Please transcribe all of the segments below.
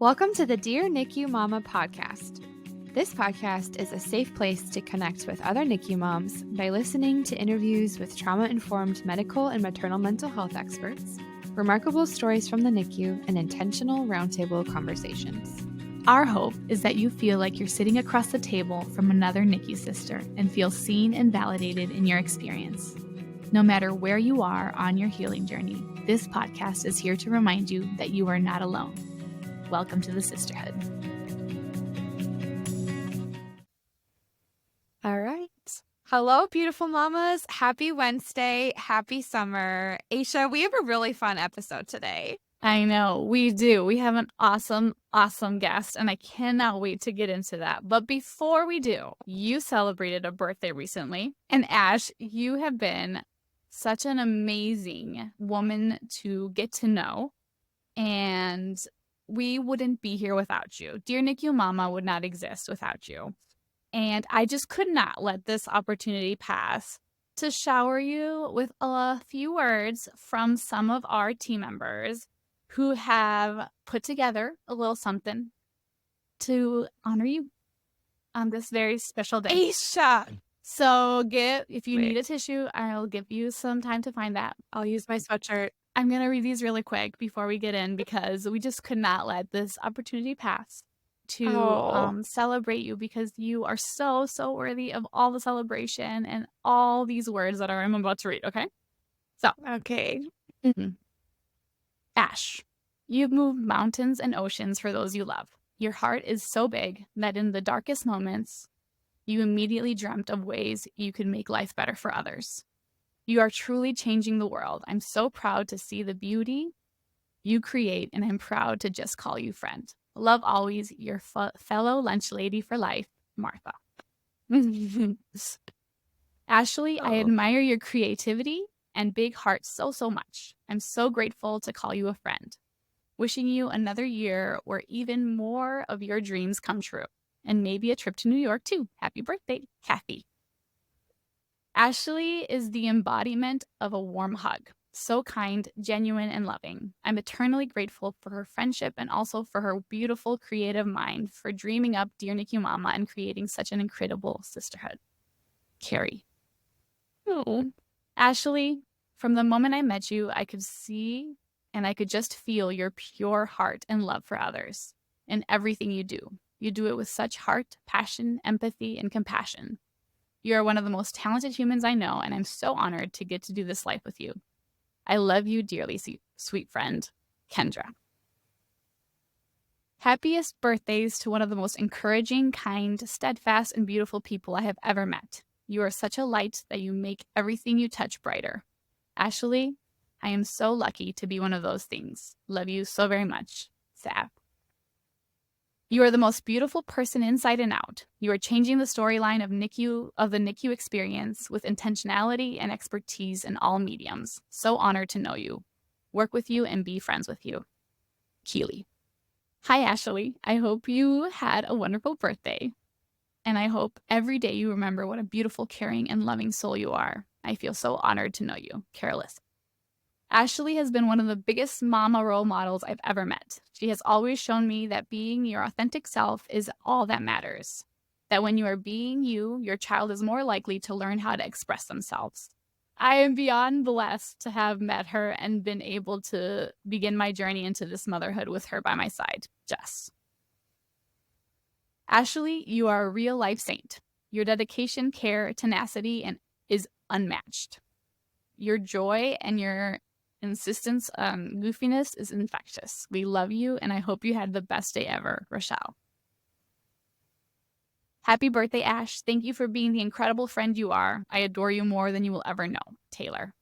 Welcome to the Dear NICU Mama podcast. This podcast is a safe place to connect with other NICU moms by listening to interviews with trauma-informed medical and maternal mental health experts, remarkable stories from the NICU, and intentional roundtable conversations. Our hope is that you feel like you're sitting across the table from another NICU sister and feel seen and validated in your experience. No matter where you are on your healing journey, this podcast is here to remind you that you are not alone. Welcome to the sisterhood. All right. Hello, beautiful mamas. Happy Wednesday. Happy summer. Aisha, we have a really fun episode today. I know, we do. We have an awesome guest, and I cannot wait to get into that. But before we do, you celebrated a birthday recently. And Ash, you have been such an amazing woman to get to know. And we wouldn't be here without you. Dear NICU Mama would not exist without you. And I just could not let this opportunity pass to shower you with a few words from some of our team members who have put together a little something to honor you on this very special day. Aisha! So if you need a tissue, I'll give you some time to find that. I'll use my sweatshirt. I'm going to read these really quick before we get in because we just could not let this opportunity pass to celebrate you because you are so worthy of all the celebration and all these words that I'm about to read, okay? So. Okay. Ash, you've moved mountains and oceans for those you love. Your heart is so big that in the darkest moments, you immediately dreamt of ways you could make life better for others. You are truly changing the world. I'm so proud to see the beauty you create, and I'm proud to just call you friend. Love always, your fellow lunch lady for life, Martha. Ashley, I admire your creativity and big heart so much. I'm so grateful to call you a friend. Wishing you another year where even more of your dreams come true. And maybe a trip to New York too. Happy birthday, Kathy. Ashley is the embodiment of a warm hug. So kind, genuine, and loving. I'm eternally grateful for her friendship and also for her beautiful creative mind for dreaming up Dear NICU Mama and creating such an incredible sisterhood. Carrie. Oh. Ashley, from the moment I met you, I could see and I could just feel your pure heart and love for others in everything you do. You do it with such heart, passion, empathy, and compassion. You are one of the most talented humans I know, and I'm so honored to get to do this life with you. I love you dearly, sweet friend, Kendra. Happiest birthdays to one of the most encouraging, kind, steadfast, and beautiful people I have ever met. You are such a light that you make everything you touch brighter. Ashley, I am so lucky to be one of those things. Love you so very much, Sav. You are the most beautiful person inside and out. You are changing the storyline of the NICU experience with intentionality and expertise in all mediums. So honored to know you, work with you, and be friends with you. Keely. Hi, Ashley. I hope you had a wonderful birthday. And I hope every day you remember what a beautiful, caring, and loving soul you are. I feel so honored to know you. Careless. Ashley has been one of the biggest mama role models I've ever met. She has always shown me that being your authentic self is all that matters. That when you are being you, your child is more likely to learn how to express themselves. I am beyond blessed to have met her and been able to begin my journey into this motherhood with her by my side. Jess. Ashley, you are a real life saint. Your dedication, care, tenacity, and is unmatched. Your joy and your insistence on goofiness is infectious. We love you, and I hope you had the best day ever, Rochelle. Happy birthday, Ash. Thank you for being the incredible friend you are. I adore you more than you will ever know, Taylor.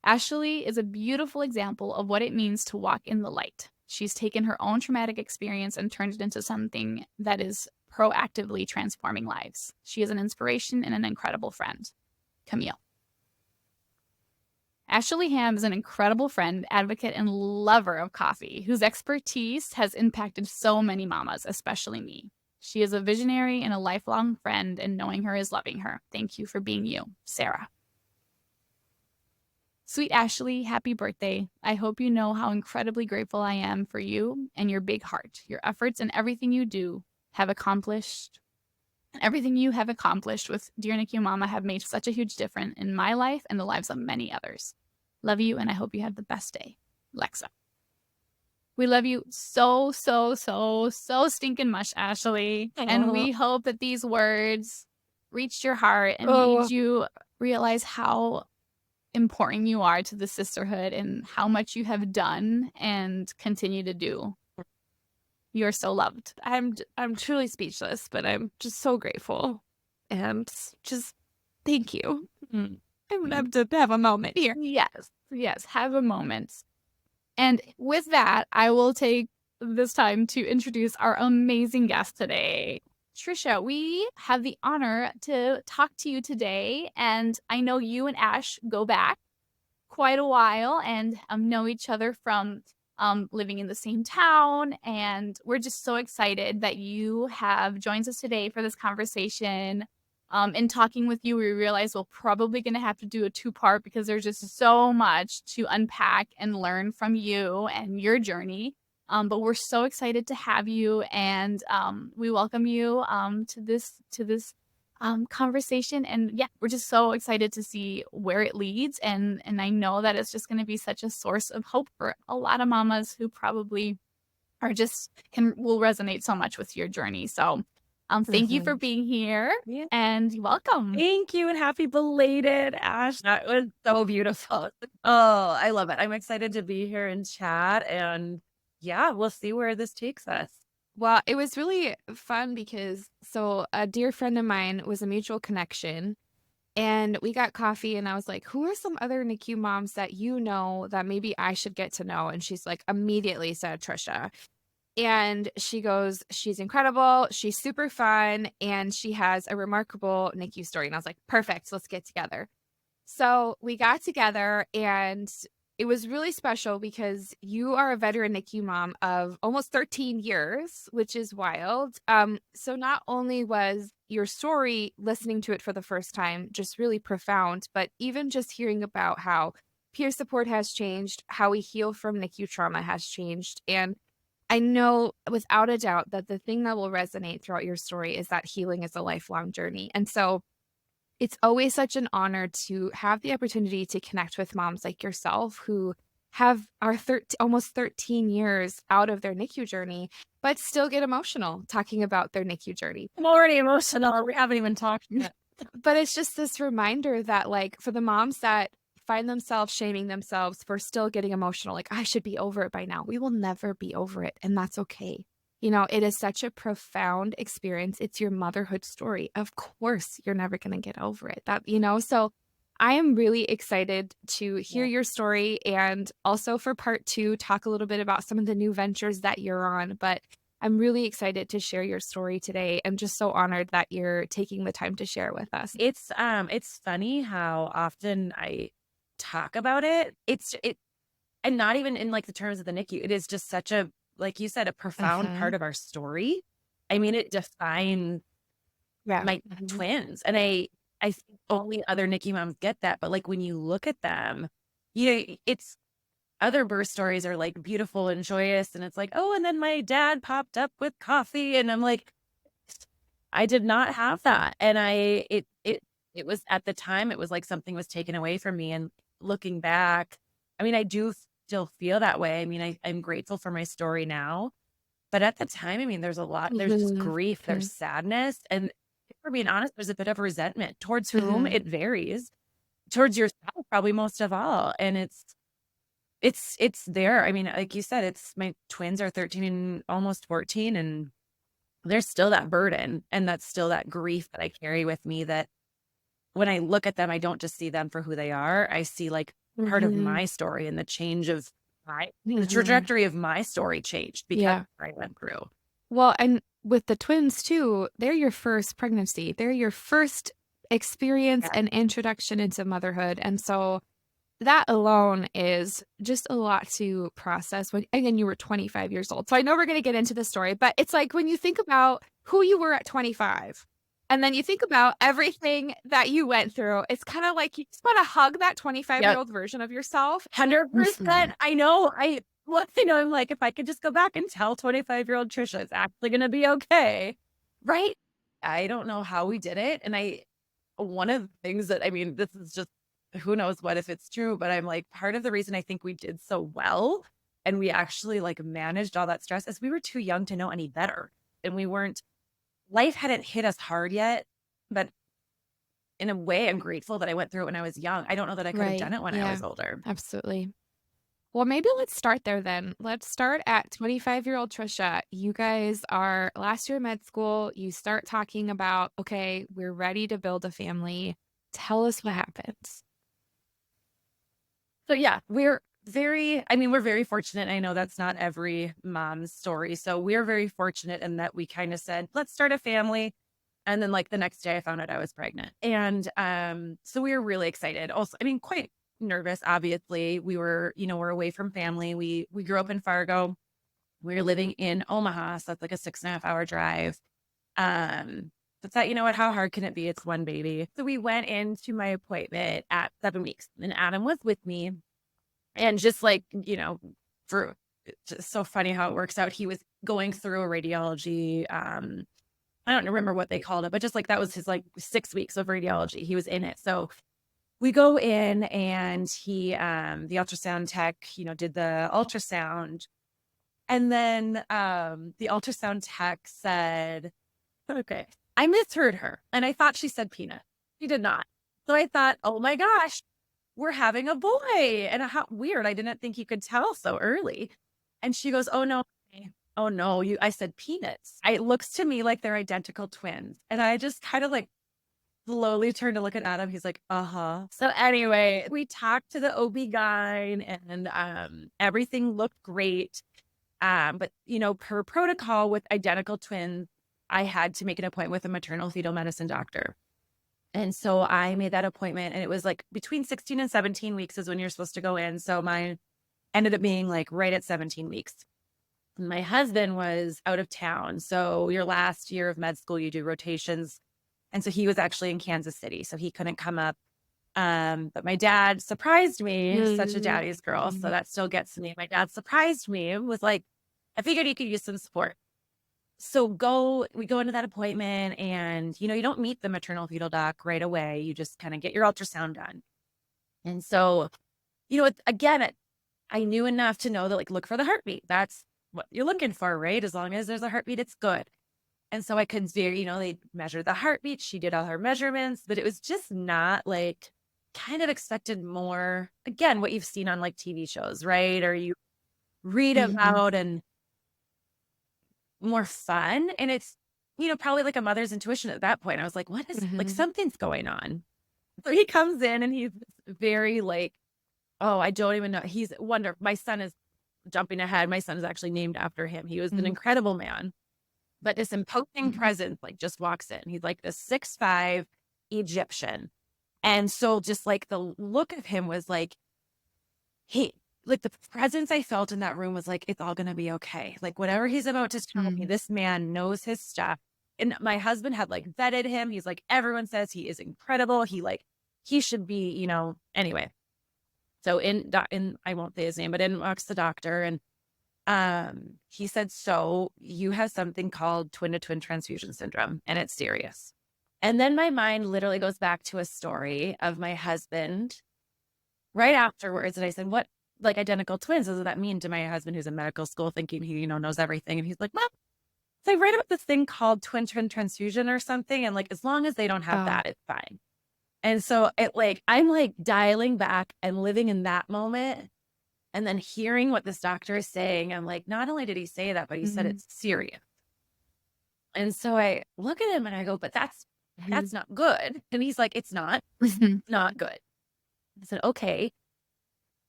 Ashley is a beautiful example of what it means to walk in the light. She's taken her own traumatic experience and turned it into something that is proactively transforming lives. She is an inspiration and an incredible friend, Camille. Ashley Ham is an incredible friend, advocate, and lover of coffee, whose expertise has impacted so many mamas, especially me. She is a visionary and a lifelong friend, and knowing her is loving her. Thank you for being you, Sarah. Sweet Ashley, happy birthday. I hope you know how incredibly grateful I am for you and your big heart. Your efforts and everything you have accomplished with Dear NICU Mama have made such a huge difference in my life and the lives of many others. Love you, and I hope you have the best day. Lexa. We love you so, so, so, so stinking much, Ashley. And we hope that these words reached your heart and made you realize how important you are to the sisterhood and how much you have done and continue to do. You're so loved. I'm truly speechless, but I'm just so grateful. And just thank you. I'm gonna have to have a moment here. Yes, have a moment. And with that, I will take this time to introduce our amazing guest today. Trisha, we have the honor to talk to you today, and I know you and Ash go back quite a while and know each other from living in the same town, and we're just so excited that you have joined us today for this conversation. In talking with you, we realized we're probably going to have to do a 2-part because there's just so much to unpack and learn from you and your journey. But we're so excited to have you, and we welcome you to this conversation. And yeah, we're just so excited to see where it leads. And I know that it's just going to be such a source of hope for a lot of mamas who probably will resonate so much with your journey. So thank you for being here, and welcome. Thank you, and happy belated, Ash. That was so beautiful. Oh, I love it. I'm excited to be here and chat, and yeah, we'll see where this takes us. Well, it was really fun because a dear friend of mine was a mutual connection, and we got coffee, and I was like, who are some other NICU moms that you know that maybe I should get to know? And she's like, immediately said Trisha. And she goes, she's incredible, she's super fun, and she has a remarkable NICU story. And I was like, perfect, let's get together. So we got together, and it was really special because you are a veteran NICU mom of almost 13 years, which is wild. So not only was your story, listening to it for the first time, just really profound, but even just hearing about how peer support has changed, how we heal from NICU trauma has changed. And I know without a doubt that the thing that will resonate throughout your story is that healing is a lifelong journey. And so it's always such an honor to have the opportunity to connect with moms like yourself who are almost 13 years out of their NICU journey, but still get emotional talking about their NICU journey. I'm already emotional. We haven't even talked yet. But it's just this reminder that, like, for the moms that find themselves shaming themselves for still getting emotional, like, I should be over it by now. We will never be over it, and that's okay. You know, it is such a profound experience. It's your motherhood story. Of course, you're never going to get over it. So I am really excited to hear your story, and also for part 2, talk a little bit about some of the new ventures that you're on. But I'm really excited to share your story today. I'm just so honored that you're taking the time to share it with us. It's funny how often I talk about it. And not even in like the terms of the NICU. It is just such a, like you said, a profound part of our story. I mean, it defines my twins. And I think only other NICU moms get that. But like when you look at them, it's other birth stories are like beautiful and joyous. And it's like, oh, and then my dad popped up with coffee. And I'm like, I did not have that. And it was at the time, it was like something was taken away from me. And looking back, I mean, I do still feel that way. I mean, I'm grateful for my story now, but at the time, I mean, there's a lot, there's just grief, there's sadness. And if we're being honest, there's a bit of resentment towards whom it varies, towards yourself, probably most of all. And it's there. I mean, like you said, my twins are 13 and almost 14, and there's still that burden. And that's still that grief that I carry with me, that when I look at them, I don't just see them for who they are. I see like part of my story, and the change of the trajectory of my story changed because I went through. Well, and with the twins too, they're your first pregnancy. They're your first experience and introduction into motherhood. And so that alone is just a lot to process. Again, you were 25 years old. So I know we're going to get into the story, but it's like when you think about who you were at 25, And then you think about everything that you went through. It's kind of like you just want to hug that 25-year-old version of yourself. 100%. I know. I'm like, if I could just go back and tell 25-year-old Trisha it's actually going to be okay. Right. I don't know how we did it. And one of the things that, I mean, this is just, who knows what, if it's true, but I'm like, part of the reason I think we did so well and we actually like managed all that stress is we were too young to know any better. And life hadn't hit us hard yet, but in a way, I'm grateful that I went through it when I was young. I don't know that I could have done it when I was older. Absolutely. Well, maybe let's start there then. Let's start at 25-year-old Trisha. You guys are last year med school. You start talking about, okay, we're ready to build a family. Tell us what happens. So yeah, we're very fortunate. I know that's not every mom's story. So we're very fortunate in that we kind of said, let's start a family. And then like the next day I found out I was pregnant. And so we were really excited. Also, I mean, quite nervous, obviously. We're away from family. We grew up in Fargo. We were living in Omaha. So that's like a 6.5-hour drive. But that, you know what, how hard can it be? It's one baby. So we went into my appointment at 7 weeks and Adam was with me. And just like, for it's so funny how it works out. He was going through a radiology. I don't remember what they called it, but just like that was his like 6 weeks of radiology. He was in it. So we go in and he, the ultrasound tech, did the ultrasound. And then the ultrasound tech said, okay, I misheard her. And I thought she said peanut. She did not. So I thought, oh my gosh, we're having a boy. And how weird. I didn't think you could tell so early. And she goes, oh no, I said peanuts. It looks to me like they're identical twins. And I just kind of like slowly turned to look at Adam. He's like, uh-huh. So anyway, we talked to the OB-GYN and everything looked great. But per protocol with identical twins, I had to make an appointment with a maternal fetal medicine doctor. And so I made that appointment and it was like between 16 and 17 weeks is when you're supposed to go in. So mine ended up being like right at 17 weeks. My husband was out of town. So your last year of med school, you do rotations. And so he was actually in Kansas City. So he couldn't come up. But my dad surprised me, such a daddy's girl. So that still gets to me. My dad surprised me and was like, I figured you could use some support. So we go into that appointment and, you don't meet the maternal fetal doc right away. You just kind of get your ultrasound done. And so, again, I knew enough to know that like, look for the heartbeat. That's what you're looking for, right? As long as there's a heartbeat, it's good. And so I could they measured the heartbeat. She did all her measurements, but it was just not like kind of expected more, again, what you've seen on like TV shows, right? Or you read about and more fun. And it's, probably like a mother's intuition at that point. I was like, what is like something's going on. So he comes in and he's very like, oh, I don't even know. He's wonderful. My son is jumping ahead. My son is actually named after him. He was an incredible man, but this imposing presence like just walks in. He's like this 6'5" Egyptian. And so just like the look of him was like, like the presence I felt in that room was like, it's all going to be okay. Like whatever he's about to tell me, this man knows his stuff. And my husband had like vetted him. He's like, everyone says he is incredible. He should be, anyway. So I won't say his name, but in walks the doctor and he said, so you have something called twin-to-twin transfusion syndrome and it's serious. And then my mind literally goes back to a story of my husband right afterwards. And I said, what, like identical twins, what does that mean to my husband who's in medical school thinking he, knows everything? And he's like, well, so I read about this thing called twin-twin transfusion or something. And like, as long as they don't have that, it's fine. And so I'm like dialing back and living in that moment. And then hearing what this doctor is saying, I'm like, not only did he say that, but he said it's serious. And so I look at him and I go, but that's not good. And he's like, it's not, not good. I said, okay.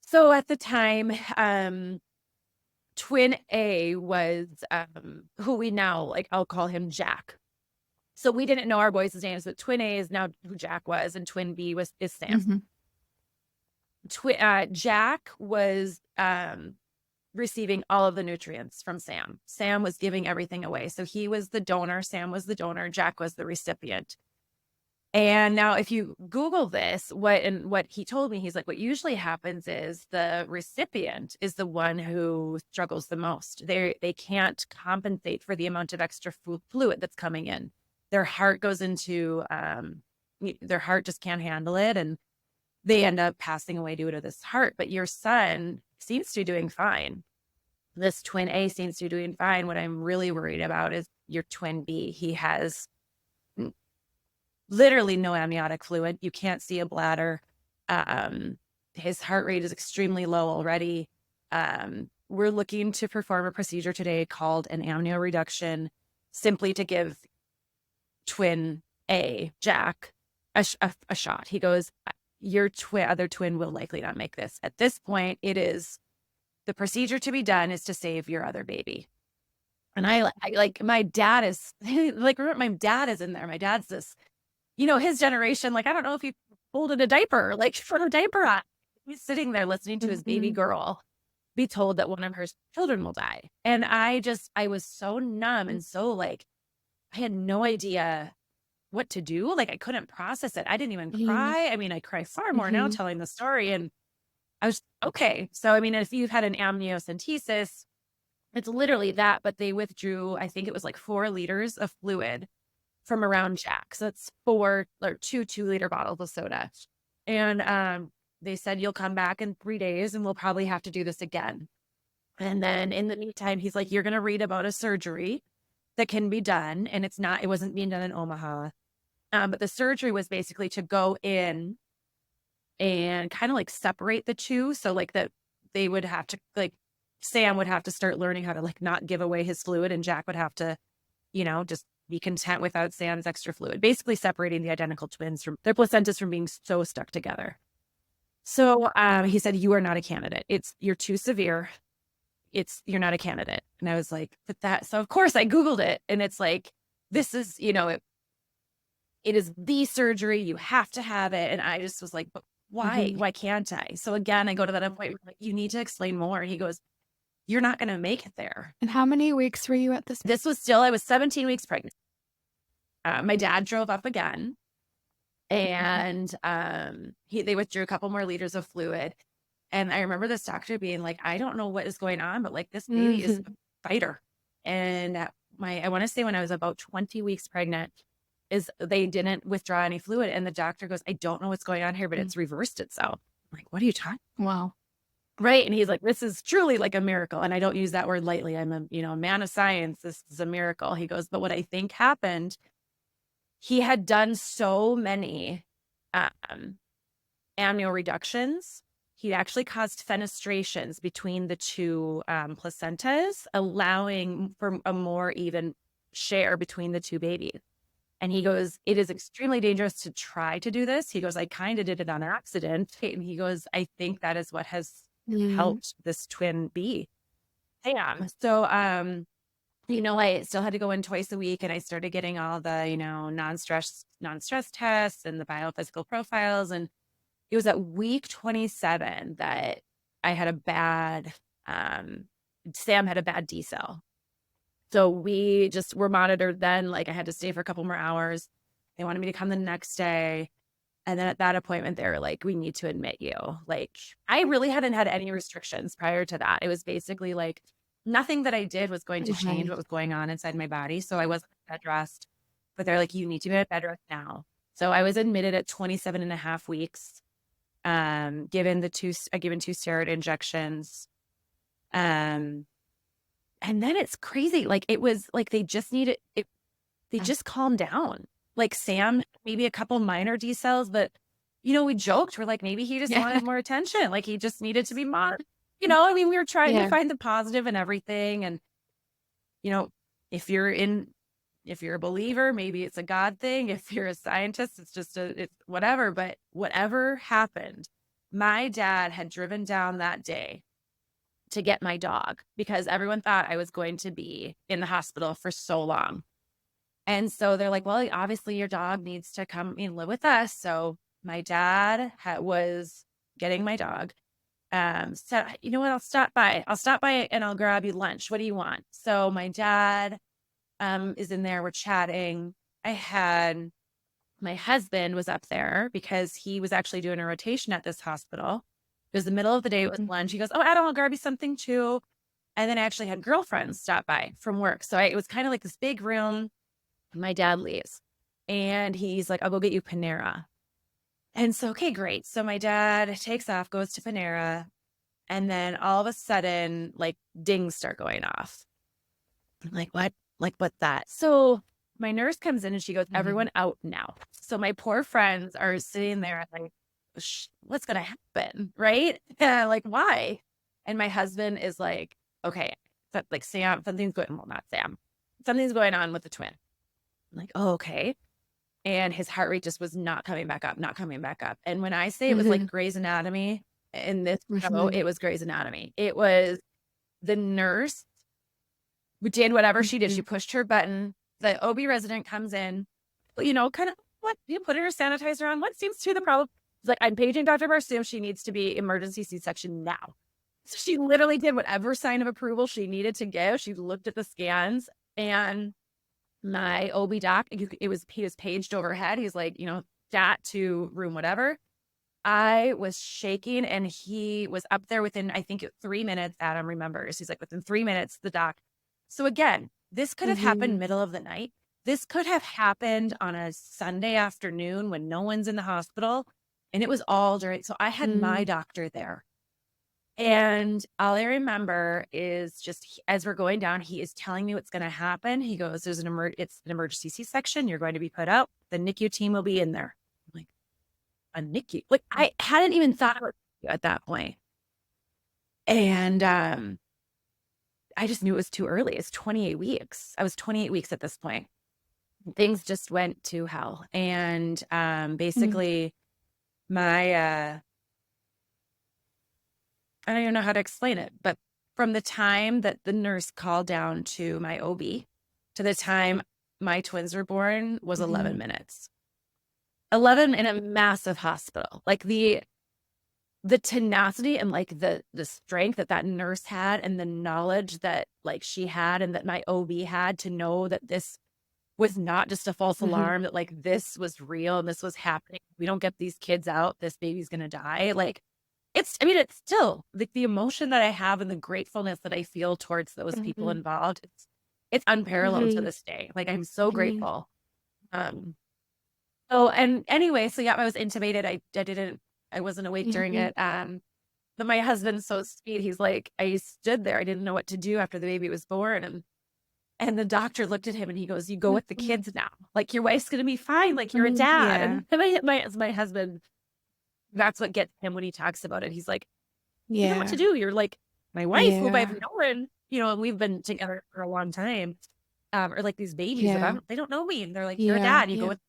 So at the time, twin A was who we now, like, I'll call him Jack. So we didn't know our boys' names, but twin A is now who Jack was, and twin B is Sam. Jack was receiving all of the nutrients from Sam. Sam was giving everything away. So he was the donor, Sam was the donor, Jack was the recipient. And now if you Google this, what he told me, he's like, what usually happens is the recipient is the one who struggles the most. They can't compensate for the amount of extra fluid that's coming in. Their heart goes into, their heart just can't handle it. And they end up passing away due to this heart. But your son seems to be doing fine. This twin A seems to be doing fine. What I'm really worried about is your twin B. He has literally no amniotic fluid. You can't see a bladder. His heart rate is extremely low already. We're looking to perform a procedure today called an amnio reduction, simply to give twin A, Jack, a shot. He goes, your other twin will likely not make this. At this point, it is the procedure to be done is to save your other baby. And I like, my dad is like, remember, my dad is in there. My dad's this, his generation, like, I don't know if he folded a diaper, like put a diaper on. He's sitting there listening to his baby girl be told that one of her children will die. And I was so numb and so like, I had no idea what to do. Like, I couldn't process it. I didn't even cry. I mean, I cry far more now telling the story. And I was okay. So, I mean, if you've had an amniocentesis, it's literally that, but they withdrew, I think it was like 4 liters of fluid from around Jack. So that's 4 or 2-liter bottles of soda. And they said, you'll come back in 3 days and we'll probably have to do this again. And then in the meantime, he's like, you're going to read about a surgery that can be done. And it wasn't being done in Omaha. But the surgery was basically to go in and kind of like separate the two. So like they would have to, like, Sam would have to start learning how to like not give away his fluid, and Jack would have to, just be content without Sam's extra fluid, basically separating the identical twins from their placentas from being so stuck together. So he said, you are not a candidate. You're too severe. You're not a candidate. And I was like, so of course I Googled it, and it's like, this is, it is the surgery. You have to have it. And I just was like, but why? Why can't I? So again, I go to that appointment, like, you need to explain more. He goes, you're not going to make it there. And how many weeks were you at this? I was 17 weeks pregnant. My dad drove up again, and they withdrew a couple more liters of fluid. And I remember this doctor being like, I don't know what is going on, but like, this baby is a fighter. And I want to say when I was about 20 weeks pregnant, they didn't withdraw any fluid. And the doctor goes, I don't know what's going on here, but it's reversed itself. I'm like, what are you talking about? Wow. Right. And he's like, this is truly like a miracle. And I don't use that word lightly. I'm a man of science. This is a miracle. He goes, but what I think happened, he had done so many amnio reductions. He'd actually caused fenestrations between the two placentas, allowing for a more even share between the two babies. And he goes, it is extremely dangerous to try to do this. He goes, I kind of did it on accident. And he goes, I think that is what has helped this twin B. So, I still had to go in twice a week, and I started getting all the, non-stress tests and the biophysical profiles. And it was at week 27 that I had a bad, Sam had a bad D cell. So we just were monitored then. Like, I had to stay for a couple more hours. They wanted me to come the next day. And then at that appointment, they were like, we need to admit you. Like, I really hadn't had any restrictions prior to that. It was basically like nothing that I did was going to change what was going on inside my body. So I wasn't bed rest, but they're like, you need to be at bed rest now. So I was admitted at 27 and a half weeks, given 2 steroid injections. And then it's crazy. Like, it was like, they just needed it. They just calmed down. Like, Sam, maybe a couple minor D cells, but, we joked. We're like, maybe he just wanted more attention. Like, he just needed to be monitored. We were trying to find the positive and everything. And, if you're a believer, maybe it's a God thing. If you're a scientist, it's just it's whatever. But whatever happened, my dad had driven down that day to get my dog because everyone thought I was going to be in the hospital for so long. And so they're like, well, obviously your dog needs to come and live with us. So my dad was getting my dog. said, you know what, I'll stop by and I'll grab you lunch. What do you want? So my dad is in there. We're chatting. My husband was up there because he was actually doing a rotation at this hospital. It was the middle of the day. It was lunch. He goes, oh, Adam, I'll grab you something too. And then I actually had girlfriends stop by from work. So it was kind of like this big room. My dad leaves and he's like, I'll go get you Panera. And so, okay, great. So my dad takes off, goes to Panera. And then all of a sudden, like dings start going off. I'm like, what? Like, what's that? So my nurse comes in and she goes, everyone out now. So my poor friends are sitting there like, what's going to happen? Right? Like, why? And my husband is like, okay, like Sam, something's going, well, not Sam. Something's going on with the twin. I'm like, oh, okay. And his heart rate just was not coming back up. And when I say it was like Grey's Anatomy in this show, it was Grey's Anatomy. It was the nurse who did whatever she did. She pushed her button. The OB resident comes in, you know, kind of what you put her sanitizer on. What seems to be the problem? She's like, I'm paging Dr. Barstow. She needs to be emergency C-section now. So she literally did whatever sign of approval she needed to give. She looked at the scans and my OB doc, he was paged overhead. He's like, you know, stat to room, whatever. I was shaking and he was up there within, I think 3 minutes. Adam remembers. He's like, within 3 minutes, the doc. So again, this could have happened middle of the night. This could have happened on a Sunday afternoon when no one's in the hospital. And it was all during, so I had my doctor there. And all I remember is just as we're going down, he is telling me what's going to happen. He goes, it's an emergency C-section. You're going to be put out. The NICU team will be in there. I'm like, a NICU? Like I hadn't even thought about it at that point. And I just knew it was too early. It's 28 weeks. I was 28 weeks at this point. Things just went to hell. And basically my I don't even know how to explain it, but from the time that the nurse called down to my OB to the time my twins were born was 11 minutes. 11 in a massive hospital. Like the tenacity and like the strength that nurse had and the knowledge that like she had and that my OB had to know that this was not just a false alarm, that like this was real and this was happening. We don't get these kids out, this baby's going to die. Like it's still like the emotion that I have and the gratefulness that I feel towards those people involved. It's unparalleled to this day. Like I'm so grateful. So, and anyway, so yeah, I was intubated. I wasn't awake during it. But my husband's so sweet. He's like, I stood there. I didn't know what to do after the baby was born. And the doctor looked at him and he goes, you go with the kids now. Like your wife's going to be fine. Like you're a dad. And my husband, that's what gets him when he talks about it. He's like, you know what to do. You're like my wife, who I've known, you know, and we've been together for a long time. Or like these babies, they don't know me. And they're like, you're a dad. You go with.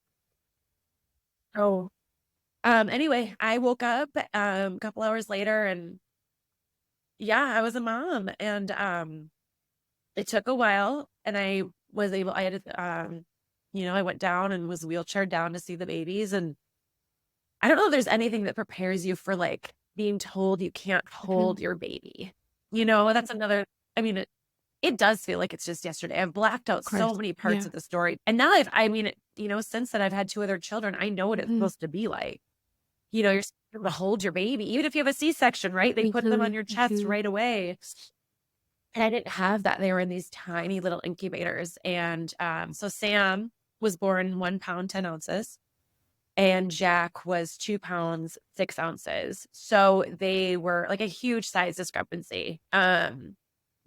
Oh, anyway, I woke up a couple hours later and I was a mom. And it took a while and I went down and was wheelchaired down to see the babies. And I don't know if there's anything that prepares you for like being told you can't hold your baby. You know, that's another, I mean, it does feel like it's just yesterday. I've blacked out so many parts of the story. And now since then I've had 2 other children, I know what it's supposed to be like. You know, you're supposed to hold your baby, even if you have a C-section, right? They put them on your chest right away. And I didn't have that. They were in these tiny little incubators. And so Sam was born 1 pound, 10 ounces. And Jack was 2 pounds, 6 ounces. So they were like a huge size discrepancy.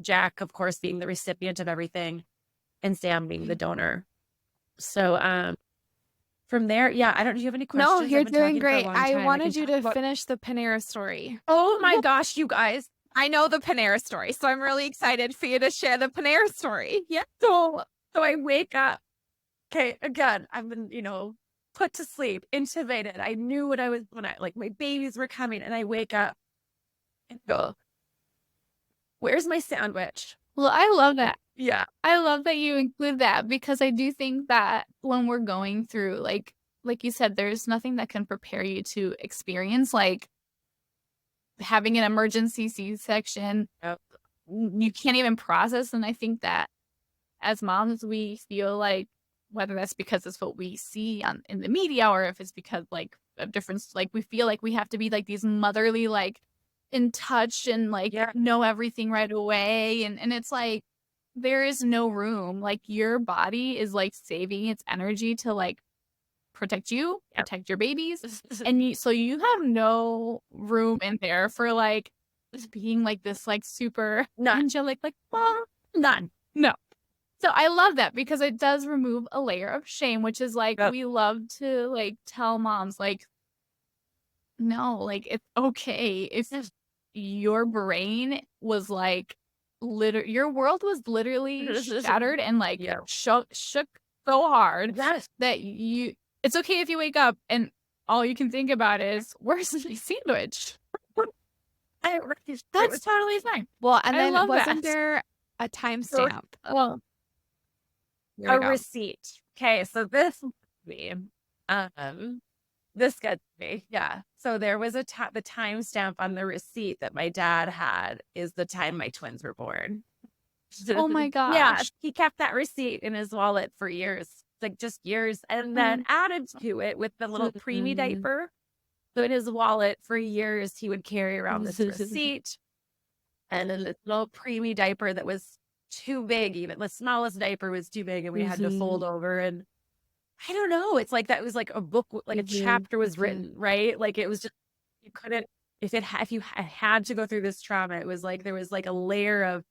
Jack, of course, being the recipient of everything and Sam being the donor. So from there, I don't, do you have any questions? No, you're doing great. I wanted you to finish the Panera story. Oh my gosh, you guys. I know the Panera story, so I'm really excited for you to share the Panera story. Yeah. So I wake up. Okay, again, I've been, put to sleep, intubated. I knew what I was like my babies were coming, and I wake up and go, where's my sandwich? Well, I love that. Yeah. I love that you include that because I do think that when we're going through, like you said, there's nothing that can prepare you to experience like having an emergency C-section, you can't even process. And I think that as moms, we feel like, whether that's because it's what we see in the media, or if it's because like a difference, like we feel like we have to be like these motherly, like in touch and like know everything right away. And it's like, there is no room. Like your body is like saving its energy to like protect you, protect your babies. And so you have no room in there for like being like this, like super angelic, like, well, none. No. So I love that, because it does remove a layer of shame, which is like, we love to like tell moms, like, no, like it's okay if your brain was like, your world was literally shattered and like shook so hard that it's okay if you wake up and all you can think about is, where's the sandwich? That's totally fine. Well, and then wasn't there a timestamp? Well, a receipt. Okay, so this gets me. Yeah. So there was the timestamp on the receipt that my dad had is the time my twins were born. Oh my gosh. Yeah, he kept that receipt in his wallet for years, like just years, and then added to it with the little preemie diaper. So in his wallet for years, he would carry around this receipt, and then this little preemie diaper that was too big. Even the smallest diaper was too big, and we had to fold over. And I don't know. It's like that was like a book, like a chapter was written, right? Like it was just, you couldn't, if you had to go through this trauma, it was like there was like a layer of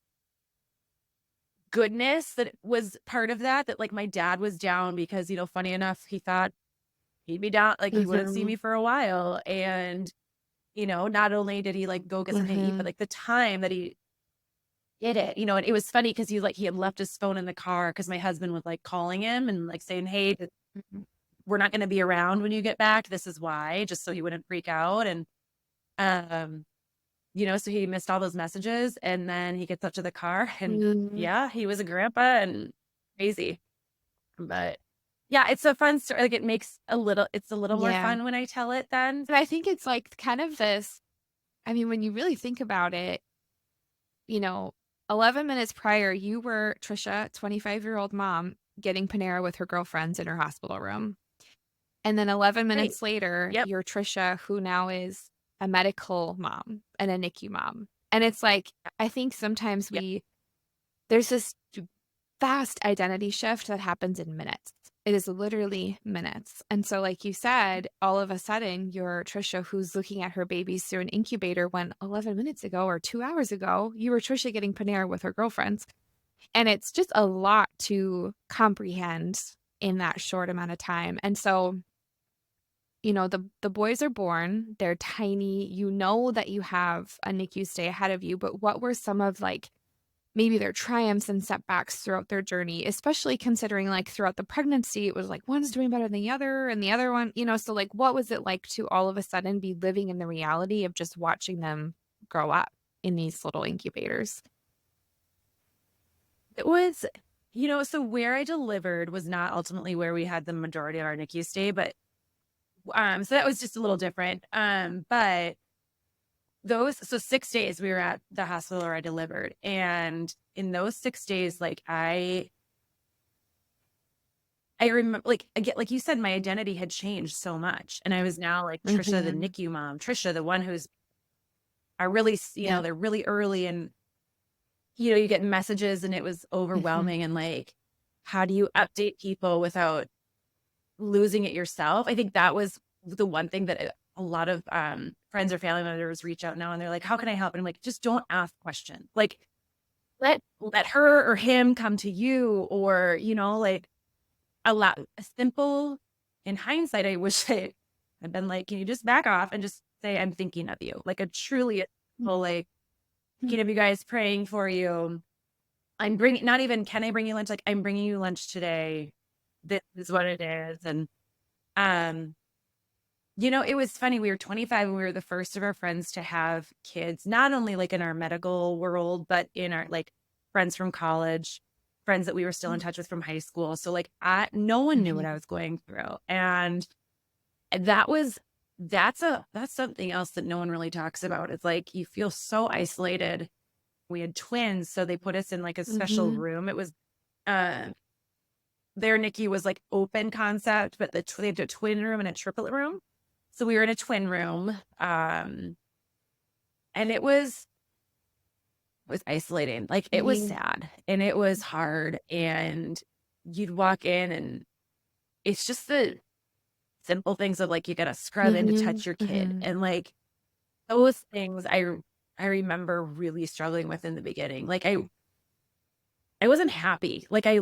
goodness that was part of that like my dad was down because, funny enough, he thought he'd be down, like he wouldn't see me for a while. And, not only did he like go get something to eat, but like the time that he did it, and it was funny because he had left his phone in the car because my husband was like calling him and like saying, hey, we're not going to be around when you get back. This is why, just so he wouldn't freak out. And, so he missed all those messages, and then he gets up to the car and he was a grandpa and crazy. But yeah, it's a fun story. Like it's a little more fun when I tell it then. And I think it's like kind of this, I mean, when you really think about it, 11 minutes prior, you were Trisha, 25-year-old mom, getting Panera with her girlfriends in her hospital room. And then 11 minutes later, you're Trisha, who now is a medical mom and a NICU mom. And it's like, I think sometimes there's this fast identity shift that happens in minutes. It is literally minutes. And so like you said, all of a sudden you're Trisha who's looking at her babies through an incubator when 11 minutes ago or 2 hours ago, you were Trisha getting Panera with her girlfriends. And it's just a lot to comprehend in that short amount of time. And so, the boys are born, they're tiny, that you have a NICU stay ahead of you, but what were some of like maybe their triumphs and setbacks throughout their journey, especially considering like throughout the pregnancy, it was like one's doing better than the other and the other one, so like what was it like to all of a sudden be living in the reality of just watching them grow up in these little incubators? It was, so where I delivered was not ultimately where we had the majority of our NICU stay, but so that was just a little different. But 6 days we were at the hospital where I delivered. And in those 6 days, like I remember, like you said, my identity had changed so much. And I was now like Trisha, the NICU mom, Trisha, the one who's they're really early, and, you get messages, and it was overwhelming. And like, how do you update people without losing it yourself? I think that was the one thing that a lot of friends or family members reach out now, and they're like, how can I help? And I'm like, just don't ask questions. Like, let her or him come to you, or, like allow a simple, in hindsight, I wish I had been like, can you just back off and just say, I'm thinking of you? Like a truly simple, like, thinking of you guys, praying for you. I'm bringing, not even, can I bring you lunch? Like, I'm bringing you lunch today. This is what it is. And, it was funny. We were 25 and we were the first of our friends to have kids, not only like in our medical world, but in our like friends from college, friends that we were still in touch with from high school. So like no one knew what I was going through. And that was that's something else that no one really talks about. It's like you feel so isolated. We had twins, so they put us in like a special room. It was their NICU was like open concept, but they had a twin room and a triplet room. So we were in a twin room. And it was isolating. Like it was sad and it was hard. And you'd walk in and it's just the simple things of like, you got to scrub in to touch your kid. And like those things I remember really struggling with in the beginning. Like I wasn't happy. Like I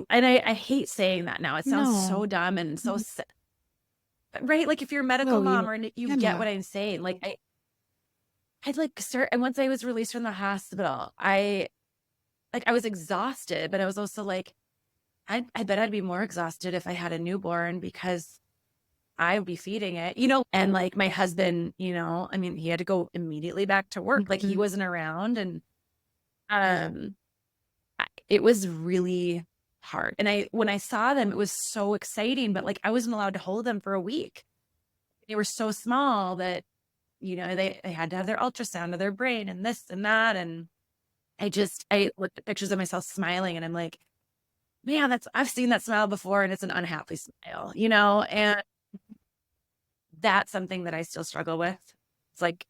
hate saying that now. It sounds so dumb and so, right? Like if you're a medical mom or you get what I'm saying. Like I'd like start, and once I was released from the hospital, I was exhausted, but I was also like, I bet I'd be more exhausted if I had a newborn because I would be feeding it, and like my husband, I mean, he had to go immediately back to work. Like he wasn't around. And, it was really hard. And when I saw them, it was so exciting, but like I wasn't allowed to hold them for a week. They were so small that, they had to have their ultrasound of their brain and this and that. And I looked at pictures of myself smiling and I'm like, man, I've seen that smile before and it's an unhappy smile, and that's something that I still struggle with. It's like,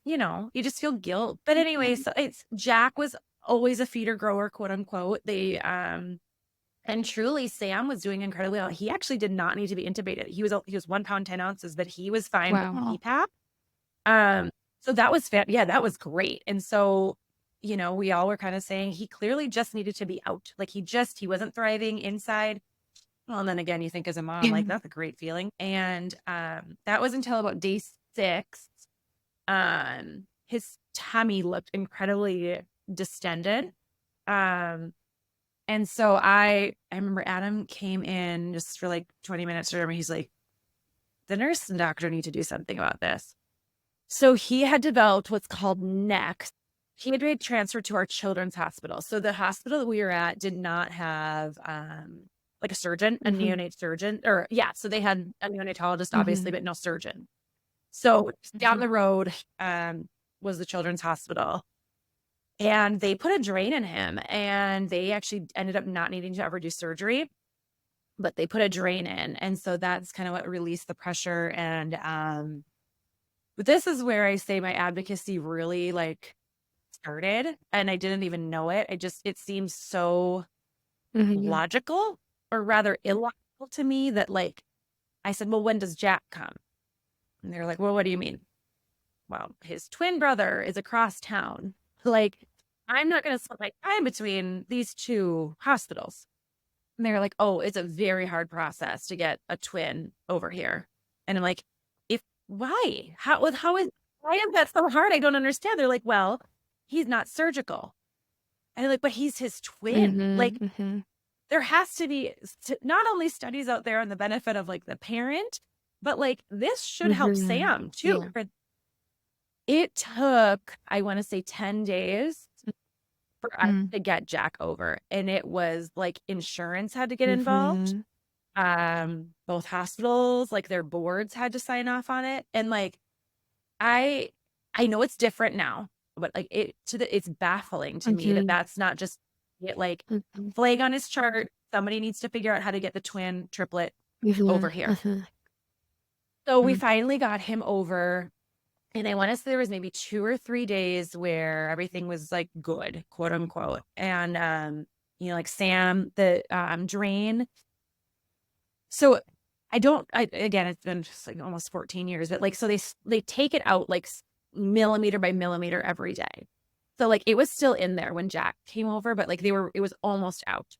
you just feel guilt. But anyway, so Jack was always a feeder grower, quote unquote. And truly Sam was doing incredibly well. He actually did not need to be intubated. He was 1 pound, 10 ounces, but he was fine with CPAP. So that was that was great. And so, we all were kind of saying he clearly just needed to be out. Like he wasn't thriving inside. Well, and then again, you think as a mom, like that's a great feeling. And that was until about day 6. His tummy looked incredibly distended. And so I remember Adam came in just for like 20 minutes or whatever. He's like, the nurse and doctor need to do something about this. So he had developed what's called NEXT. He had been transferred to our children's hospital. So the hospital that we were at did not have like a surgeon, a neonate surgeon, so they had a neonatologist, obviously, but no surgeon. So down the road was the children's hospital. And they put a drain in him and they actually ended up not needing to ever do surgery, but they put a drain in. And so that's kind of what released the pressure. And but this is where I say my advocacy really like started and I didn't even know it. It seems so logical or rather illogical to me that like, I said, well, when does Jack come? And they're like, well, what do you mean? Well, his twin brother is across town. Like, I'm not going to spend my time between these two hospitals. And they're like, oh, it's a very hard process to get a twin over here. And I'm like, why? Why is that so hard? I don't understand. They're like, well, he's not surgical. And I'm like, but he's his twin. There has to be not only studies out there on the benefit of like the parent, but like this should help Sam too. Yeah. It took, I want to say 10 days for us to get Jack over. And it was like insurance had to get involved. Both hospitals, like their boards had to sign off on it. And like, I know it's different now, but like it's baffling to me that that's not just it, like flag on his chart. Somebody needs to figure out how to get the twin triplet over here. So we finally got him over. And I want to say there was maybe 2 or 3 days where everything was like good, quote unquote. And, like Sam, the drain. So again, it's been just like almost 14 years, but like, so they take it out like millimeter by millimeter every day. So like it was still in there when Jack came over, but like it was almost out.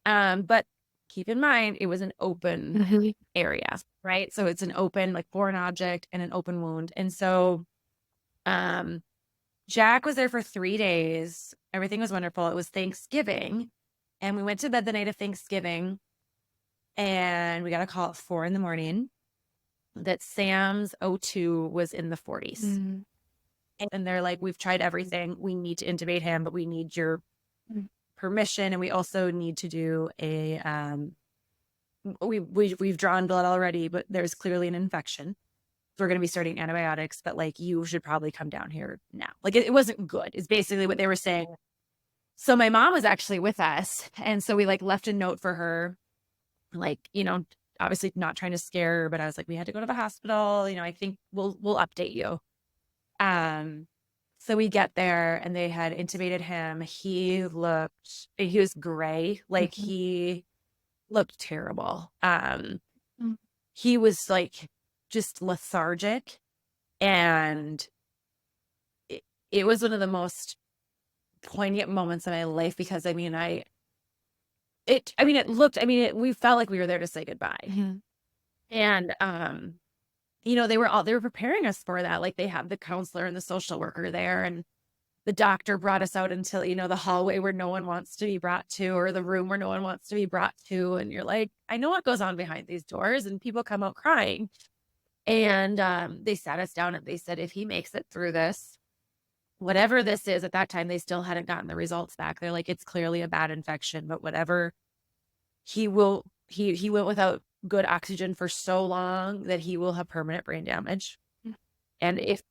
But keep in mind, it was an open area, right? So it's an open, like foreign object and an open wound. And so Jack was there for 3 days. Everything was wonderful. It was Thanksgiving. And we went to bed the night of Thanksgiving. And we got a call at 4 a.m. that Sam's O2 was in the 40s. And they're like, we've tried everything. We need to intubate him, but we need your permission. And we also need to do we've drawn blood already, but there's clearly an infection. we're going to be starting antibiotics, but like, you should probably come down here now. Like, it wasn't good, is basically what they were saying. So my mom was actually with us. And so we like left a note for her, like, obviously not trying to scare her, but I was like, we had to go to the hospital. I think we'll update you. So we get there and they had intubated him. He was gray. Like he looked terrible. He was like just lethargic, and it was one of the most poignant moments of my life, because we felt like we were there to say goodbye. And they were preparing us for that. Like, they have the counselor and the social worker there, and the doctor brought us out into the hallway where no one wants to be brought to, or the room where no one wants to be brought to. And you're like, I know what goes on behind these doors, and people come out crying. And they sat us down and they said, if he makes it through this, whatever this is, at that time, they still hadn't gotten the results back. They're like, it's clearly a bad infection, but whatever, he went without good oxygen for so long that he will have permanent brain damage. And if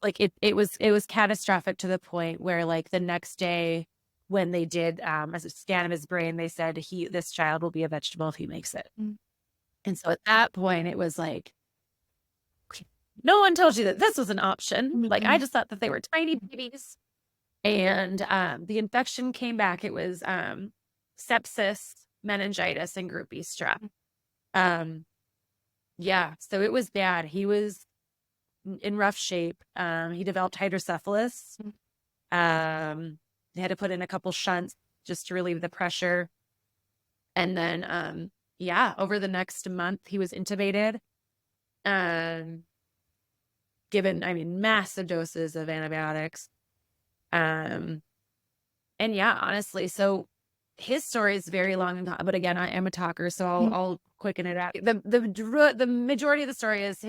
it was catastrophic, to the point where like the next day when they did a scan of his brain, they said this child will be a vegetable if he makes it. And so at that point it was like, no one told you that this was an option. Like, I just thought that they were tiny babies. And the infection came back. It was sepsis, meningitis, and group B strep. So it was bad. He was in rough shape. He developed hydrocephalus. They had to put in a couple shunts just to relieve the pressure. And then, over the next month, he was intubated, given, massive doses of antibiotics. Honestly, so his story is very long, but again, I am a talker, so I'll quicken it out. The majority of the story is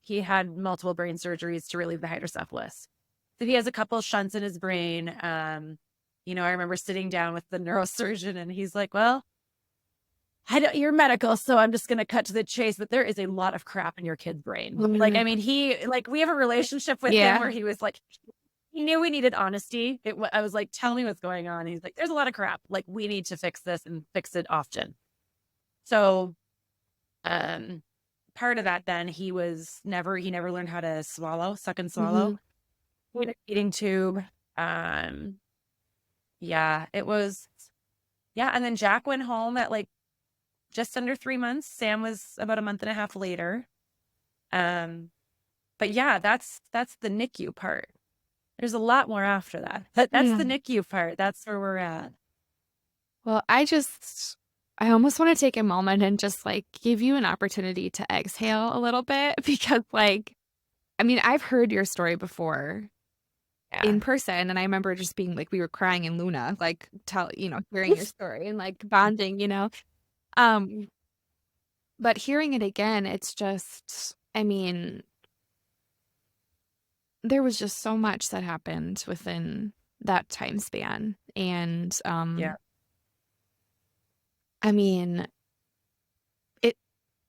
he had multiple brain surgeries to relieve the hydrocephalus. So he has a couple shunts in his brain. I remember sitting down with the neurosurgeon, and he's like, well, you're medical, so I'm just going to cut to the chase, but there is a lot of crap in your kid's brain. We have a relationship with him where he was like, he knew we needed honesty. I was like, tell me what's going on. He's like, there's a lot of crap. Like, we need to fix this and fix it often. So, part of that, then he never learned how to suck and swallow. With a feeding tube. It was, And then Jack went home at like just under 3 months. Sam was about a month and a half later. That's the NICU part. There's a lot more after that. That's the NICU part. That's where we're at. Well, I almost want to take a moment and just like give you an opportunity to exhale a little bit, because I've heard your story before in person, and I remember just being like, we were crying in Luna, like hearing your story and like bonding, but hearing it again, it's just, there was just so much that happened within that time span. And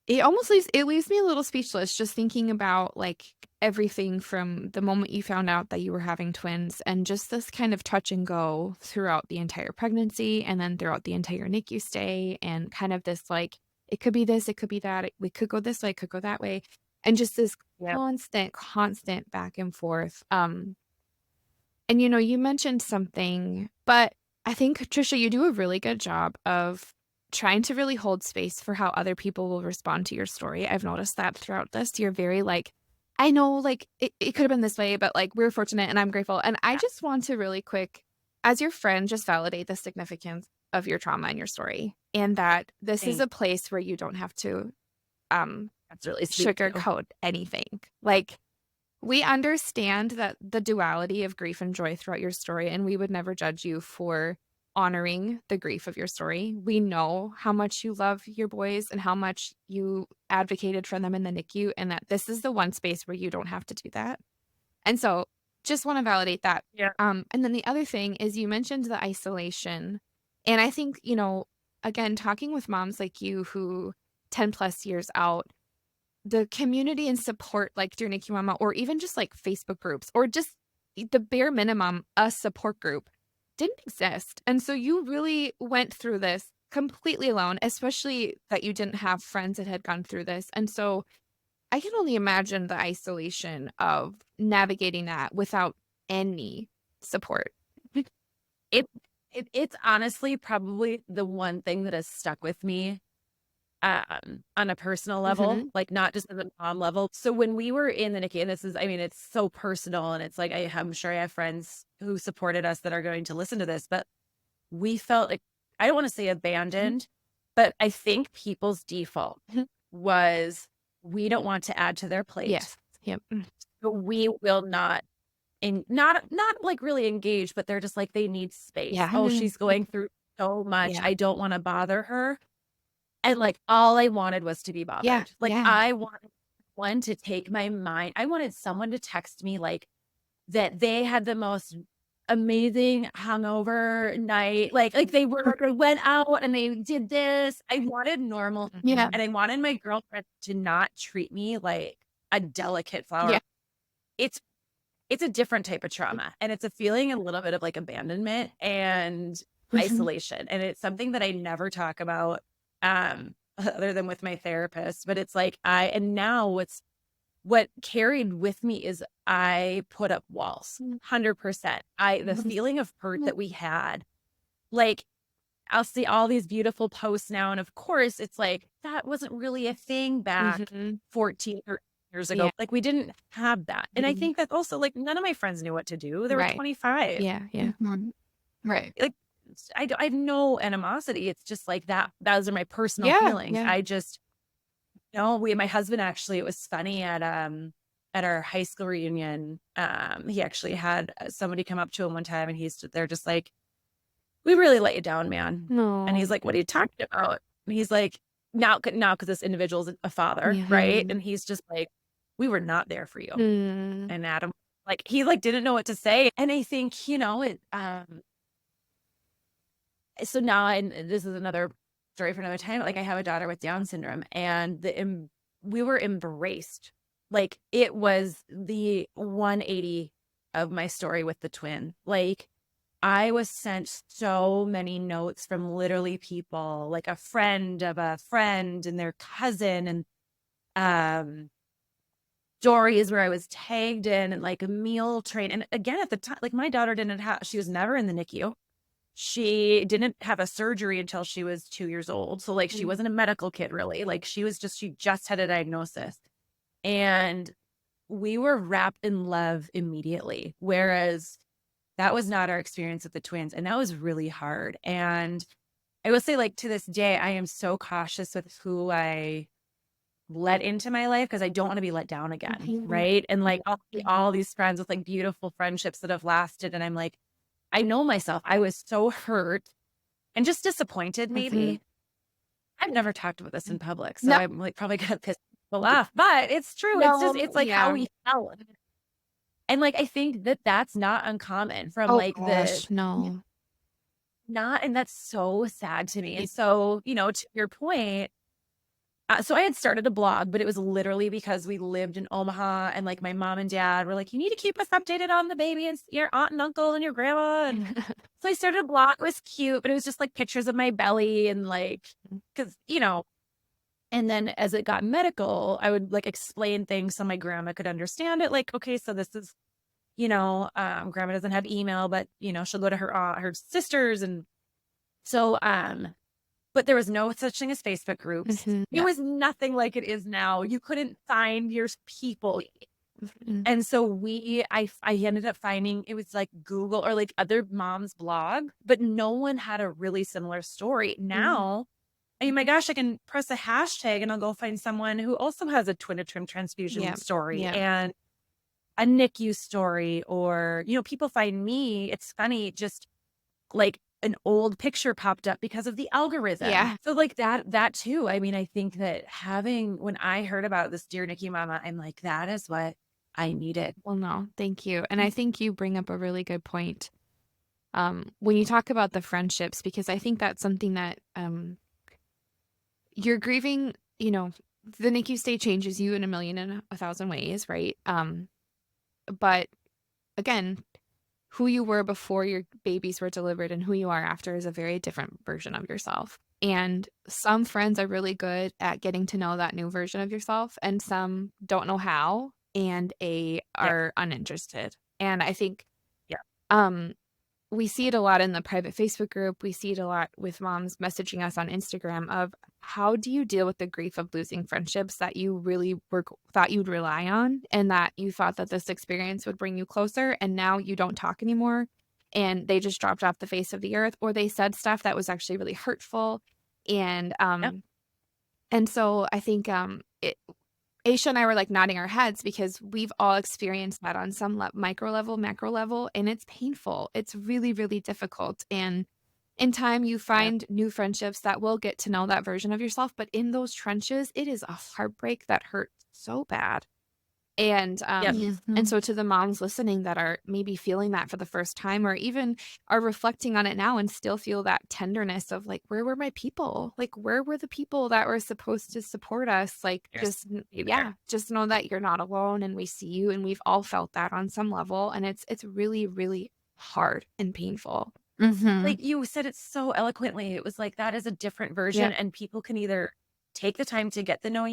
it almost leaves me a little speechless, just thinking about like everything from the moment you found out that you were having twins, and just this kind of touch and go throughout the entire pregnancy, and then throughout the entire NICU stay, and kind of this like, it could be this, it could be that, we could go this way, it could go that way. And just this constant back and forth. And you mentioned something, but I think, Trisha, you do a really good job of trying to really hold space for how other people will respond to your story. I've noticed that throughout this. You're very like, I know, like, it could have been this way, but like, we're fortunate and I'm grateful. And I just want to really quick, as your friend, just validate the significance of your trauma and your story, and that this is a place where you don't have to that's really sugarcoat anything. Like, we understand that the duality of grief and joy throughout your story, and we would never judge you for honoring the grief of your story. We know how much you love your boys and how much you advocated for them in the NICU, and that this is the one space where you don't have to do that. And so just want to validate that. And then the other thing is, you mentioned the isolation. And I think, again, talking with moms like you who 10 plus years out, the community and support, like Dear NICU Mama, or even just like Facebook groups, or just the bare minimum, a support group, didn't exist. And so you really went through this completely alone, especially that you didn't have friends that had gone through this. And so I can only imagine the isolation of navigating that without any support. It's honestly probably the one thing that has stuck with me on a personal level, like not just at the mom level. So when we were in the NICU, and this is, I mean, it's so personal, and it's like, I'm sure I have friends who supported us that are going to listen to this, but we felt like, I don't want to say abandoned, but I think people's default was, we don't want to add to their plate. Yes. Yep. But we will not. And not like really engaged, but they're just like, they need space. Yeah. Oh, she's going through so much. Yeah. I don't want to bother her. And like, all I wanted was to be bothered. Yeah. Like, Yeah. I wanted one to take my mind. I wanted someone to text me like that they had the most amazing hungover night. Like they went out and they did this. I wanted normal. Yeah. And I wanted my girlfriend to not treat me like a delicate flower. Yeah. It's a different type of trauma, and it's a feeling a little bit of like abandonment and isolation. And it's something that I never talk about other than with my therapist, but it's like now what carried with me is I put up walls 100%. The feeling of hurt that we had, like, I'll see all these beautiful posts now. And of course it's like, that wasn't really a thing back 14 or years ago. Yeah. Like, we didn't have that. And I think that also, like, none of my friends knew what to do. They were 25. Yeah. Yeah. Right. Like, I have no animosity. It's just like that. Those are my personal feelings. Yeah. I just, my husband, actually, it was funny at our high school reunion. He actually had somebody come up to him one time, and he stood there just like, we really let you down, man. No. And he's like, what are you talking about? And he's like, now, because this individual is a father, right? And he's just like, we were not there for you. And Adam, like, he like didn't know what to say. And I think, it, so now, and this is another story for another time. Like, I have a daughter with Down syndrome, and we were embraced. Like, it was the 180 of my story with the twin. Like, I was sent so many notes from literally people, like a friend of a friend and their cousin, and stories where I was tagged in, and like a meal train. And again, at the time, like, my daughter she was never in the NICU. She didn't have a surgery until she was 2 years old. So like, she wasn't a medical kid really. Like, she just had a diagnosis, and we were wrapped in love immediately. Whereas that was not our experience with the twins. And that was really hard. And I will say, like, to this day, I am so cautious with who I let into my life, because I don't want to be let down again. Right. And like, I'll see all these friends with like beautiful friendships that have lasted. And I'm like, I know myself. I was so hurt and just disappointed, maybe. I've never talked about this in public, so I'm like probably gonna piss people off, but it's true. It's like how we felt. And like, I think that's not uncommon from and that's so sad to me. And so, to your point, so I had started a blog, but it was literally because we lived in Omaha, and like, my mom and dad were like, you need to keep us updated on the baby and your aunt and uncle and your grandma. And so I started a blog. It was cute, but it was just like pictures of my belly, and like, because, and then as it got medical, I would like explain things so my grandma could understand it. Like, okay, so this is, grandma doesn't have email, but she'll go to her sisters. And so, but there was no such thing as Facebook groups. It was nothing like it is now. You couldn't find your people. And so I ended up finding, it was like Google or like other moms' blog, but no one had a really similar story. Now, I mean, my gosh, I can press a hashtag and I'll go find someone who also has a twin-to-twin transfusion story and a NICU story, or, people find me. It's funny, just like an old picture popped up because of the algorithm. Yeah. So like that too. I mean, I think that when I heard about this Dear NICU Mama, I'm like, that is what I needed. Well, no, thank you. And I think you bring up a really good point. When you talk about the friendships, because I think that's something that, you're grieving, the NICU stay changes you in a million and a thousand ways, right? But again, who you were before your babies were delivered and who you are after is a very different version of yourself. And some friends are really good at getting to know that new version of yourself, and some don't know how and are uninterested. And I think Yeah. we see it a lot in the private Facebook group. We see it a lot with moms messaging us on Instagram of how do you deal with the grief of losing friendships that you really thought you'd rely on, and that you thought that this experience would bring you closer, and now you don't talk anymore and they just dropped off the face of the earth, or they said stuff that was actually really hurtful. And and so I think Aisha and I were like nodding our heads because we've all experienced that on some micro level, macro level, and it's painful. It's really, really difficult. And in time, you find new friendships that will get to know that version of yourself. But in those trenches, it is a heartbreak that hurts so bad. And and so to the moms listening that are maybe feeling that for the first time, or even are reflecting on it now and still feel that tenderness of like, where were my people? Like, where were the people that were supposed to support us? Like, just know that you're not alone, and we see you, and we've all felt that on some level. And it's really, really hard and painful. Like you said it so eloquently. It was like, that is a different version, and people can either take the time to get to know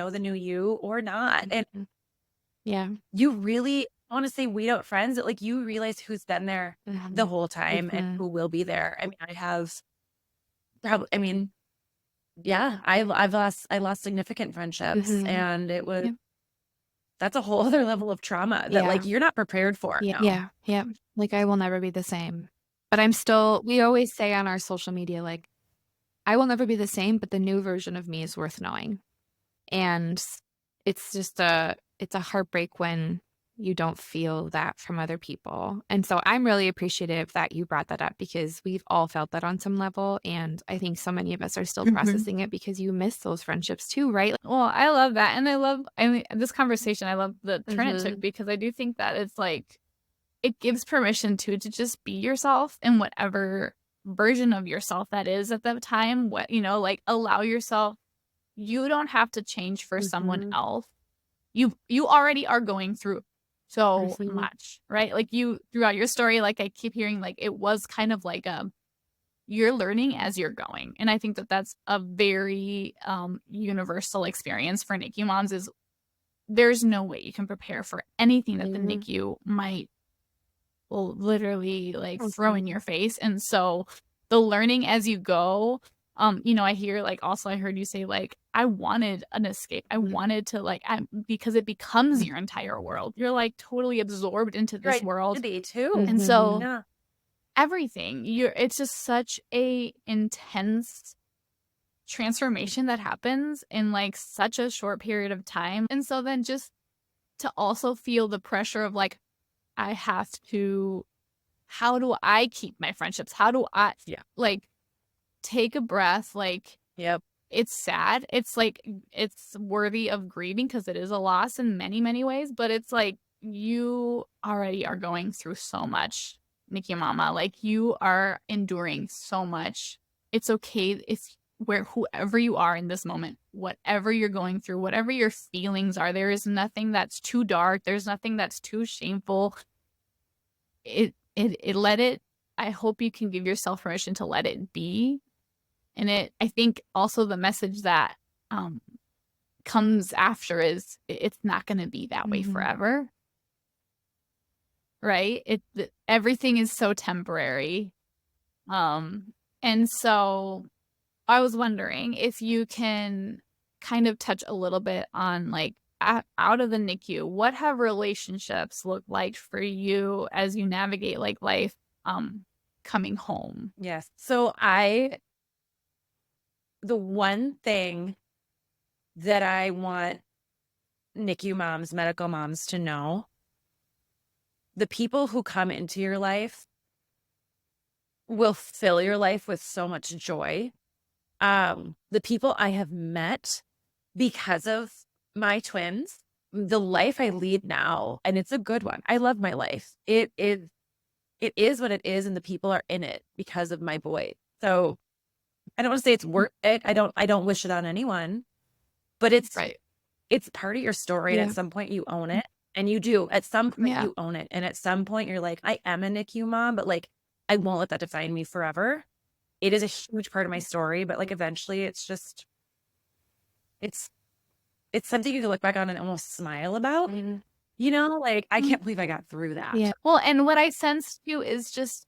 the new you, or not. And you really, honestly, weed out friends that like you realize who's been there the whole time and who will be there. I mean, I lost significant friendships, and it was that's a whole other level of trauma that like you're not prepared for. Yeah. Like, I will never be the same. But we always say on our social media, like, I will never be the same, but the new version of me is worth knowing. And it's just it's a heartbreak when you don't feel that from other people. And so I'm really appreciative that you brought that up, because we've all felt that on some level. And I think so many of us are still processing it because you miss those friendships too, right? Well, I love that. And this conversation, I love the turn it took, because I do think that it's like, it gives permission to just be yourself in whatever version of yourself that is at the time. Like, allow yourself. You don't have to change for someone else. You already are going through so much, right? Like, you throughout your story, like I keep hearing, like it was kind of like you're learning as you're going. And I think that that's a very universal experience for NICU moms. Is there's no way you can prepare for anything that the NICU will literally like throw in your face. And so the learning as you go, I hear like, also I heard you say like, I wanted an escape. I wanted to like, because it becomes your entire world. You're like totally absorbed into this world too. And so everything it's just such a intense transformation that happens in like such a short period of time. And so then just to also feel the pressure of like, how do I keep my friendships? How do I like take a breath? Like, it's sad. It's like, it's worthy of grieving because it is a loss in many, many ways, but it's like, you already are going through so much, NICU mama. Like, you are enduring so much. It's okay. It's whoever you are in this moment, whatever you're going through, whatever your feelings are, there is nothing that's too dark. There's nothing that's too shameful. I hope you can give yourself permission to let it be. And I think also the message that comes after is it's not going to be that way forever. Right? Everything is so temporary. And so I was wondering if you can kind of touch a little bit on like out of the NICU, what have relationships looked like for you as you navigate like life coming home? Yes. So the one thing that I want NICU moms, medical moms to know, the people who come into your life will fill your life with so much joy. The people I have met because of my twins, the life I lead now, and it's a good one. I love my life. It is what it is, and the people are in it because of my boy. So I don't want to say it's worth it. I don't wish it on anyone, but it's Right. part of your story. And at some point you own it, and you do. At some point you own it. And at some point you're like, I am a NICU mom, but like, I won't let that define me forever. It is a huge part of my story, but like eventually it's just, it's something you can look back on and almost smile about. You know, like, I can't believe I got through that. Yeah. Well, and what I sense too is just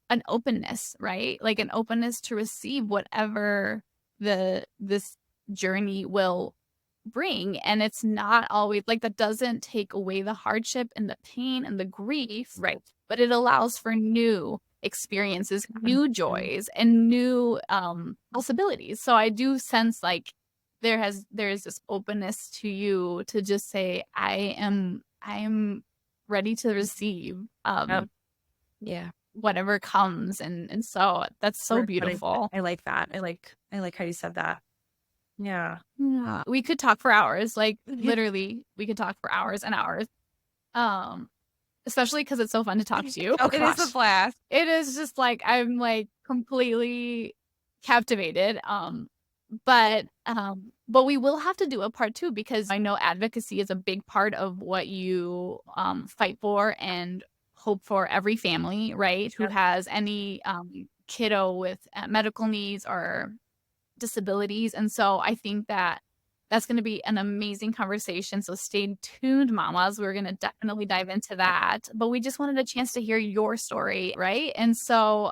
an openness, right? Like an openness to receive whatever this journey will bring. And it's not always like, that doesn't take away the hardship and the pain and the grief, right? But it allows for new experiences, new joys, and new possibilities. So I do sense like there is this openness to you to just say, I am ready to receive whatever comes. And so that's so beautiful. I like that. I like how you said that. Yeah. We could talk for hours. Like literally we could talk for hours and hours. Especially because it's so fun to talk to you. Oh, it is a blast. It is just like, I'm like completely captivated. But we will have to do a part 2, because I know advocacy is a big part of what you fight for and hope for every family, right? Who has any kiddo with medical needs or disabilities. And so I think that that's going to be an amazing conversation. So stay tuned, mamas. We're going to definitely dive into that. But we just wanted a chance to hear your story, right? And so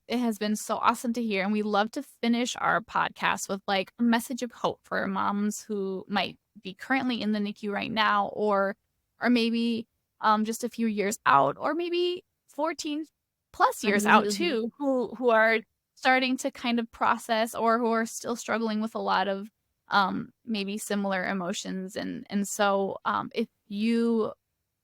it has been so awesome to hear. And we love to finish our podcast with like a message of hope for moms who might be currently in the NICU right now, or maybe just a few years out, or maybe 14 plus years out too, who are starting to kind of process, or who are still struggling with a lot of maybe similar emotions. And so if you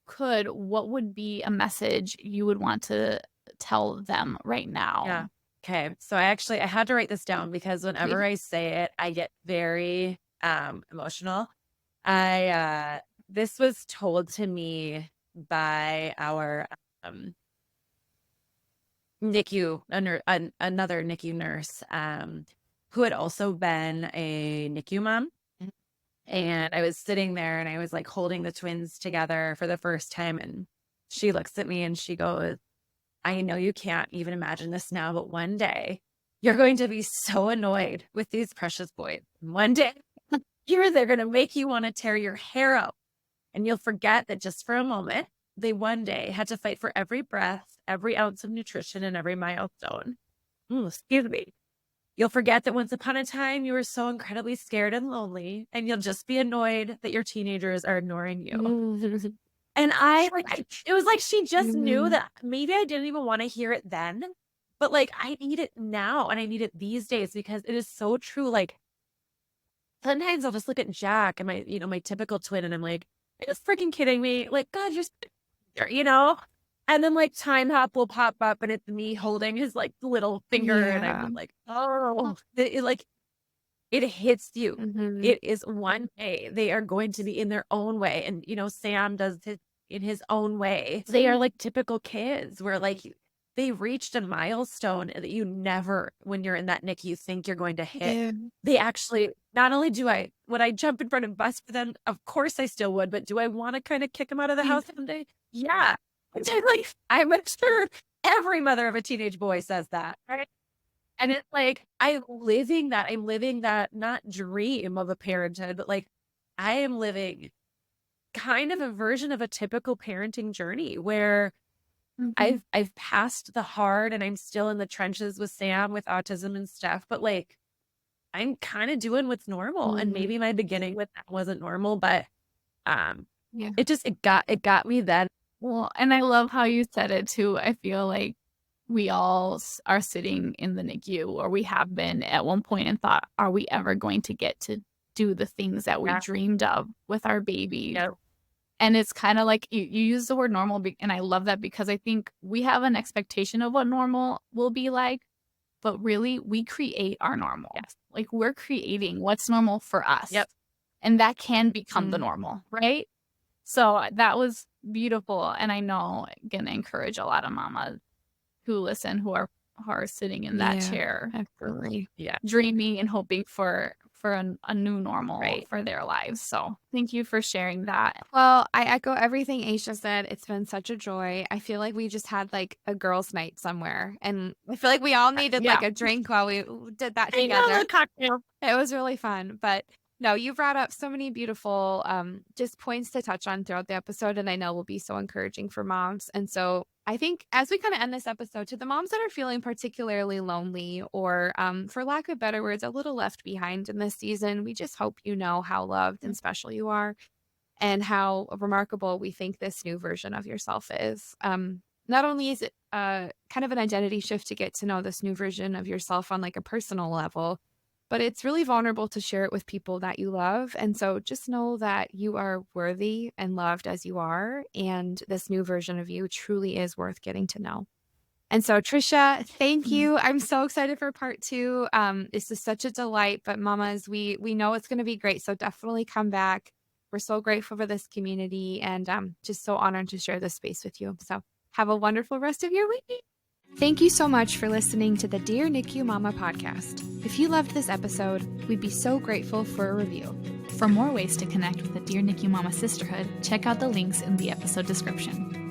could, what would be a message you would want to tell them right now? Yeah. Okay. So I had to write this down, because whenever I say it, I get very emotional. This was told to me by our NICU, another NICU nurse, who had also been a NICU mom. And I was sitting there and I was like holding the twins together for the first time. And she looks at me and she goes, I know you can't even imagine this now, but one day you're going to be so annoyed with these precious boys. One day they're going to make you want to tear your hair out. And you'll forget that just for a moment, they one day had to fight for every breath, every ounce of nutrition, and every milestone. Excuse me. You'll forget that once upon a time you were so incredibly scared and lonely, and you'll just be annoyed that your teenagers are ignoring you. And it was like she just knew that maybe I didn't even want to hear it then, but like I need it now, and I need it these days, because it is so true. Like sometimes I'll just look at Jack and my typical twin, and I'm like, are you freaking kidding me? Like, God, and then like Time Hop will pop up and it's me holding his like little finger, and I'm like, oh, it hits you. It is one day they are going to be in their own way. And, Sam does in his own way. They are like typical kids where like they reached a milestone that you never, when you're in that NICU, think you're going to hit. Yeah. They actually, not only would I jump in front and bust for them? Of course I still would, but do I want to kind of kick them out of the house someday? Yeah. Like, I'm sure every mother of a teenage boy says that, right? And it's like, I'm living that not dream of a parenthood, but like I am living kind of a version of a typical parenting journey where I've passed the hard, and I'm still in the trenches with Sam with autism and stuff, but like I'm kind of doing what's normal. And maybe my beginning with that wasn't normal, but it got me then. Well, and I love how you said it too. I feel like we all are sitting in the NICU, or we have been at one point, and thought, are we ever going to get to do the things that we dreamed of with our baby? Yeah. And it's kind of like you use the word normal, and I love that, because I think we have an expectation of what normal will be like, but really we create our normal. Yes. Like we're creating what's normal for us. Yep. And that can become the normal, right? So that was beautiful. And I know going to encourage a lot of mamas who listen, who are sitting in that chair, absolutely, dreaming and hoping for for a new normal for their lives. So thank you for sharing that. Well, I echo everything Aisha said. It's been such a joy. I feel like we just had like a girls' night somewhere, and I feel like we all needed like a drink while we did that together. A cocktail. It was really fun. But no, you brought up so many beautiful just points to touch on throughout the episode, and I know will be so encouraging for moms. And so I think as we kind of end this episode, to the moms that are feeling particularly lonely or, for lack of better words, a little left behind in this season, we just hope you know how loved and special you are and how remarkable we think this new version of yourself is. Not only is it kind of an identity shift to get to know this new version of yourself on like a personal level, but it's really vulnerable to share it with people that you love. And so just know that you are worthy and loved as you are. And this new version of you truly is worth getting to know. And so, Trisha, thank you. I'm so excited for part 2. This is such a delight. But mamas, we know it's going to be great. So definitely come back. We're so grateful for this community and just so honored to share this space with you. So have a wonderful rest of your week. Thank you so much for listening to the Dear NICU Mama podcast. If you loved this episode, we'd be so grateful for a review. For more ways to connect with the Dear NICU Mama sisterhood, check out the links in the episode description.